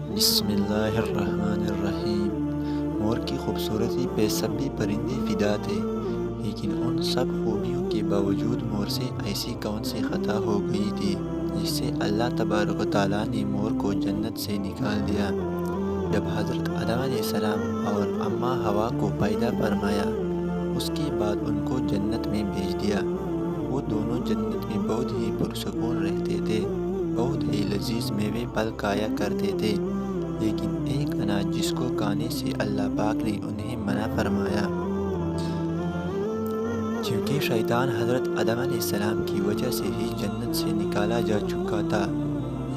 بسم اللہ الرحمن الرحیم۔ مور کی خوبصورتی پہ سب بھی پرندے فدا تھے، لیکن ان سب خوبیوں کے باوجود مور سے ایسی کون سی خطا ہو گئی تھی جس سے اللہ تبارک و تعالیٰ نے مور کو جنت سے نکال دیا۔ جب حضرت آدم علیہ السلام اور اماں حوا کو پیدا فرمایا، اس کے بعد ان کو جنت میں بھیج دیا۔ وہ دونوں جنت میں بہت ہی پرسکون رہتے تھے، بہت ہی لذیذ میوے پھل کھایا کرتے تھے، لیکن ایک اناج جس کو کھانے سے اللہ پاک نے انہیں منع فرمایا، کیونکہ شیطان حضرت آدم علیہ السلام کی وجہ سے ہی جنت سے نکالا جا چکا تھا۔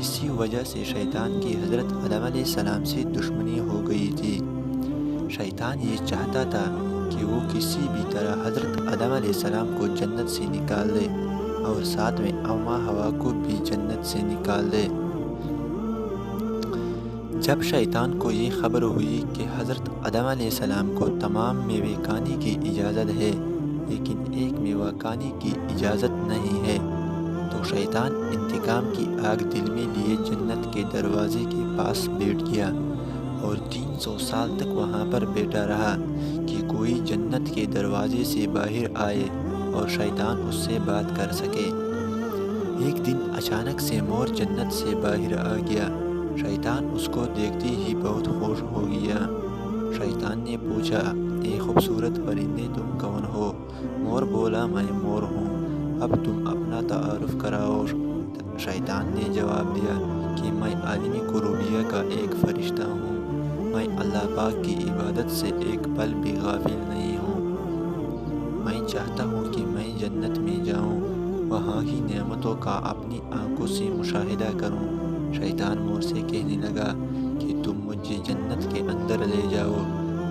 اسی وجہ سے شیطان کی حضرت آدم علیہ السلام سے دشمنی ہو گئی تھی۔ شیطان یہ چاہتا تھا کہ وہ کسی بھی طرح حضرت آدم علیہ السلام کو جنت سے نکال دے اور ساتھ میں اماں حوا کو بھی جنت سے نکال دے۔ جب شیطان کو یہ خبر ہوئی کہ حضرت آدم علیہ السلام کو تمام میوے کھانے کی اجازت ہے، لیکن ایک میوہ کھانے کی اجازت نہیں ہے، تو شیطان انتقام کی آگ دل میں لیے جنت کے دروازے کے پاس بیٹھ گیا اور 300 سال تک وہاں پر بیٹھا رہا کہ کوئی جنت کے دروازے سے باہر آئے اور شیطان اس سے بات کر سکے۔ ایک دن اچانک سے مور جنت سے باہر آ گیا۔ شیطان اس کو دیکھتے ہی بہت خوش ہو گیا۔ شیطان نے پوچھا، اے خوبصورت پرندے، تم کون ہو؟ مور بولا، میں مور ہوں، اب تم اپنا تعارف کراؤ۔ شیطان نے جواب دیا کہ میں عالم کروبیہ کا ایک فرشتہ ہوں، میں اللہ پاک کی عبادت سے ایک پل بھی غافل نہیں ہوں، میں چاہتا ہوں کہ میں جنت میں جاؤں، وہاں کی نعمتوں کا اپنی آنکھوں سے مشاہدہ کروں۔ شیطان مور سے کہنے لگا کہ تم مجھے جنت کے اندر لے جاؤ،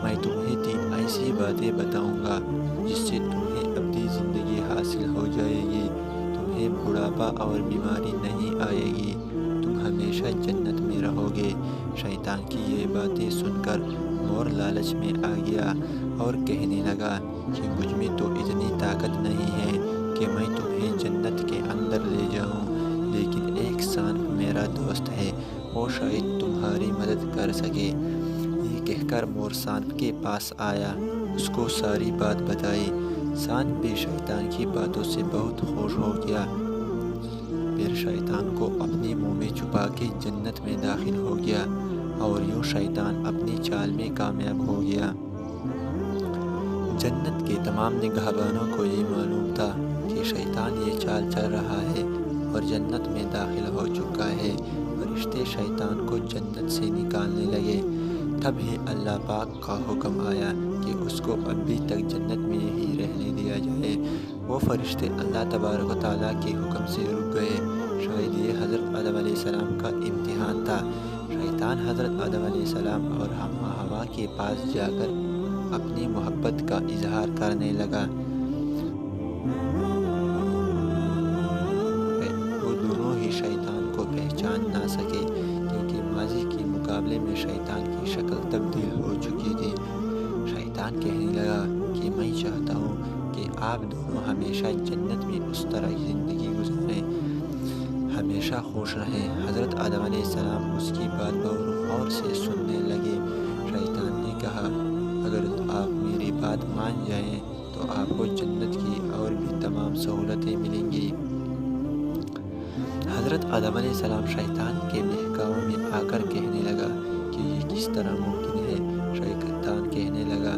میں تمہیں 3 ایسی باتیں بتاؤں گا جس سے تمہیں ابدی زندگی حاصل ہو جائے گی، تمہیں بڑھاپا اور بیماری نہیں آئے گی، تم ہمیشہ جنت میں رہو گے۔ شیطان کی یہ باتیں سن کر مور لالچ میں آ گیا اور کہنے لگا کہ مجھ میں تو اتنی طاقت نہیں ہے کہ میں تمہیں جنت کے اندر لے جاؤں، لیکن ایک سانپ میرا دوست ہے، وہ شاید تمہاری مدد کر سکے۔ یہ کہہ کر مور سانپ کے پاس آیا، اس کو ساری بات بتائی۔ سانپ بھی شیطان کی باتوں سے بہت خوش ہو گیا، پھر شیطان کو اپنے منہ میں چھپا کے جنت میں داخل ہو گیا اور یوں شیطان اپنی چال میں کامیاب ہو گیا۔ جنت کے تمام نگہبانوں کو یہ معلوم تھا کہ شیطان یہ چال چل رہا ہے اور جنت میں داخل ہو چکا ہے۔ فرشتے شیطان کو جنت سے نکالنے لگے، تب ہی اللہ پاک کا حکم آیا کہ اس کو ابھی تک جنت میں ہی رہنے دیا جائے۔ وہ فرشتے اللہ تبارک و تعالیٰ کے حکم سے رک گئے۔ شاید یہ حضرت آدم علیہ السلام کا امتحان تھا۔ شیطان حضرت آدم علیہ السلام اور اماں حوا کے پاس جا کر اپنی محبت کا اظہار کرنے لگا۔ وہ دونوں ہی شیطان کو پہچان نہ سکے، کیونکہ ماضی کے مقابلے میں شیطان کی شکل تبدیل ہو چکی تھی۔ شیطان کہنے لگا کہ میں چاہتا ہوں کہ آپ دونوں ہمیشہ جنت میں اس طرح زندگی گزاریں، ہمیشہ خوش رہیں۔ حضرت آدم علیہ السلام اس کی بات غور سے سننے لگے۔ شیطان نے کہا، اگر آپ میری بات مان جائیں تو آپ کو جنت کی اور بھی تمام سہولتیں ملیں گی۔ حضرت آدم علیہ السلام شیطان کے بہکاوے میں آ کر کہنے لگا کہ یہ کس طرح ممکن ہے؟ شیطان کہنے لگا،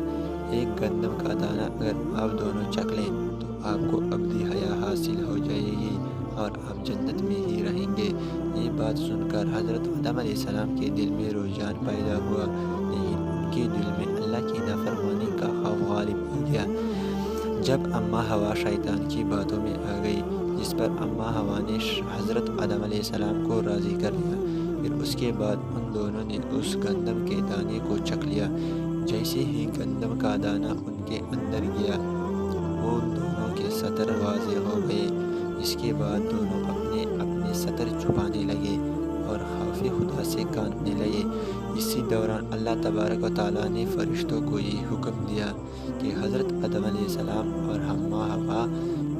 ایک گندم کا دانہ اگر آپ دونوں چکھ لیں تو آپ کو ابدی حیا حاصل ہو جائے گی اور آپ جنت میں ہی رہیں گے۔ یہ بات سن کر حضرت آدم علیہ السلام کے دل میں رجحان پیدا ہوا، لیکن ان کے دل میں اللہ کی نافرمانی کا خوف غالب ہو گیا۔ جب اماں حوا شیطان کی باتوں میں آ گئی، جس پر اماں حوا نے حضرت آدم علیہ السلام کو راضی کر لیا، پھر اس کے بعد ان دونوں نے اس گندم کے دانے کو چکھ لیا۔ جیسے ہی گندم کا دانہ ان کے اندر گیا، وہ دونوں کے سطر واضح ہو گئے۔ اس کے بعد دونوں اپنے اپنے سطر چھپانے لگے اور خوف خدا سے کانپنے لگے۔ اسی دوران اللہ تبارک و تعالیٰ نے فرشتوں کو یہ حکم دیا کہ حضرت آدم علیہ السلام اور اماں حوا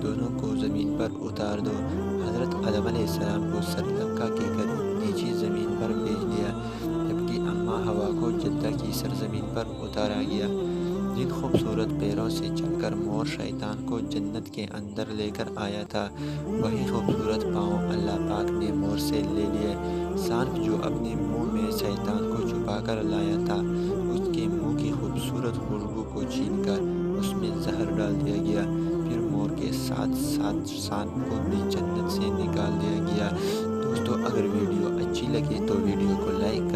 دونوں کو زمین پر اتار دو۔ حضرت آدم علیہ السلام کو سری لنکا کے قریب نیچی زمین پر بھیج دیا۔ جب سرزمین پر اتارا گیا۔ جن خوبصورت پیروں سے چل کر مور شیطان کو جنت کے اندر لے کر آیا تھا، وہی خوبصورت پاؤں اللہ پاک نے مور سے لے لیے۔ سانپ جو اپنے منہ میں شیطان کو چھپا کر لایا تھا، اس کے منہ کی خوبصورت خوشبو کو چھین کر اس میں زہر ڈال دیا گیا۔ پھر مور کے ساتھ ساتھ سانپ کو بھی جنت سے نکال دیا گیا۔ دوستو، اگر ویڈیو اچھی لگے تو ویڈیو کو لائک